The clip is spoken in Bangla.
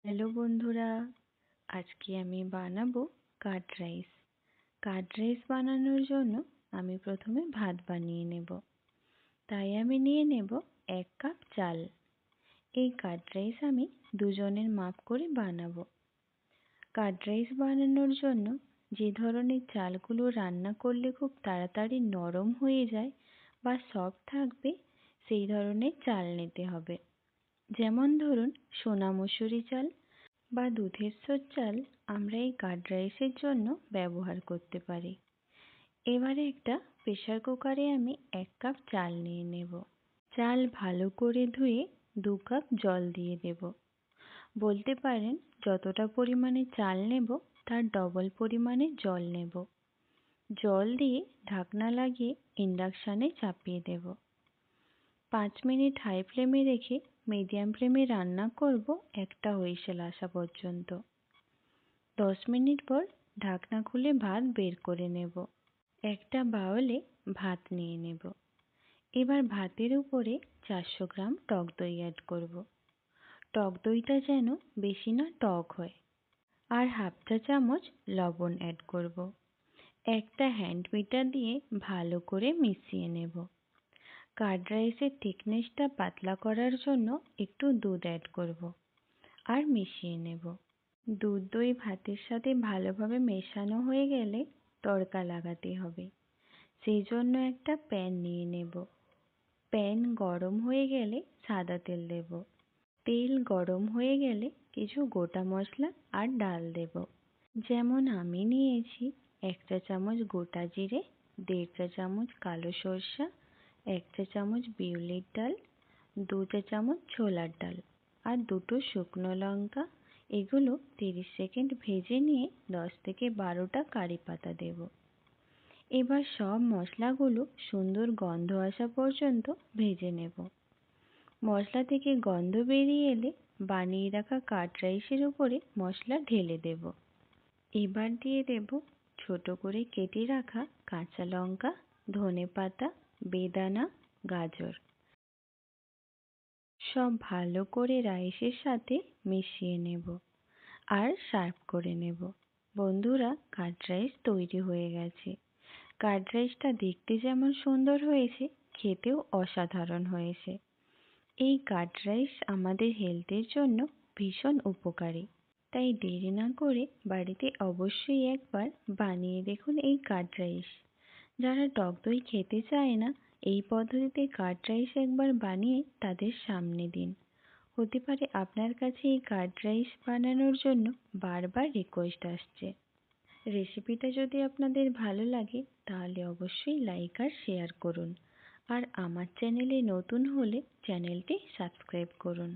হ্যালো বন্ধুরা, আজকে আমি বানাবো কার্ড রাইস। কার্ড রাইস বানানোর জন্য আমি প্রথমে ভাত বানিয়ে নেব। তাই আমি নিয়ে নেব 1 কাপ চাল। এই কার্ড রাইস আমি দুজনের মাপ করে বানাবো। কার্ড রাইস বানানোর জন্য যে ধরনের চালগুলো রান্না করলে খুব তাড়াতাড়ি নরম হয়ে যায় বা সফট থাকবে সেই ধরনের চাল নিতে হবে। যেমন ধরুন সোনা মসুরি চাল বা দুধেশ্বর চাল আমরা এই কার্ড রাইসের জন্য ব্যবহার করতে পারি। এবারে একটা প্রেসার কুকারে আমি 1 কাপ চাল নিয়ে নেব। চাল ভালো করে ধুয়ে 2 কাপ জল দিয়ে দেব। বলতে পারেন যতটা পরিমাণে চাল নেব তার ডবল পরিমাণে জল নেব। জল দিয়ে ঢাকনা লাগিয়ে ইন্ডাকশানে চাপিয়ে দেব। 5 মিনিট হাই ফ্লেমে রেখে মিডিয়াম ফ্লেমে রান্না করব একটা হুইসেল আসা পর্যন্ত। 10 মিনিট পর ঢাকনা খুলে ভাত বের করে নেব। একটা বাউলে ভাত নিয়ে নেব। এবার ভাতের উপরে 400 গ্রাম টক দই অ্যাড করব। টক দইটা যেন বেশি না টক হয়। আর হাফ চা চামচ লবণ অ্যাড করব। একটা হ্যান্ড মিটার দিয়ে ভালো করে মিশিয়ে নেব। কার্ড রাইসের থিকনেসটা পাতলা করার জন্য একটু দুধ অ্যাড করব আর মিশিয়ে নেব। দুধ দই ভাতের সাথে ভালোভাবে মেশানো হয়ে গেলে তড়কা লাগাতে হবে। সেই জন্য একটা প্যান নিয়ে নেব। প্যান গরম হয়ে গেলে সাদা তেল দেব। তেল গরম হয়ে গেলে কিছু গোটা মশলা আর ডাল দেব। যেমন আমি নিয়েছি 1 চা চামচ গোটা জিরে, 1.5 চা চামচ কালো সরষা, 1 চা চামচ বিউলির ডাল, 2 চা চামচ ছোলার ডাল আর 2টো শুকনো লঙ্কা। এগুলো 30 সেকেন্ড ভেজে নিয়ে 10 থেকে 12টা কারি পাতা দেব। এবার সব মশলাগুলো সুন্দর গন্ধ আসা পর্যন্ত ভেজে নেব। মশলা থেকে গন্ধ বেরিয়ে এলে বানিয়ে রাখা কার্ড রাইসের উপরে মশলা ঢেলে দেব। এবার দিয়ে দেব ছোট করে কেটে রাখা কাঁচা লঙ্কা, ধনেপাতা, বেদানা, গাজর। সব ভালো করে রাইসের সাথে মিশিয়ে নেব আর সার্ভ করে নেব। বন্ধুরা, কার্ড রাইস তৈরি হয়ে গেছে। কার্ড রাইসটা দেখতে যেমন সুন্দর হয়েছে, খেতেও অসাধারণ হয়েছে। এই কার্ড রাইস আমাদের হেলথের জন্য ভীষণ উপকারী। তাই দেরি না করে বাড়িতে অবশ্যই একবার বানিয়ে দেখুন এই কার্ড রাইস। যারা টক দই খেতে চায় না, এই পদ্ধতিতে কার্ড রাইস একবার বানিয়ে তাদের সামনে দিন। হতে পারে আপনার কাছে এই কার্ড রাইস বানানোর জন্য বারবার রিকোয়েস্ট আসছে। রেসিপিটা যদি আপনাদের ভালো লাগে তাহলে অবশ্যই লাইক আর শেয়ার করুন। আর আমার চ্যানেলে নতুন হলে চ্যানেলটি সাবস্ক্রাইব করুন।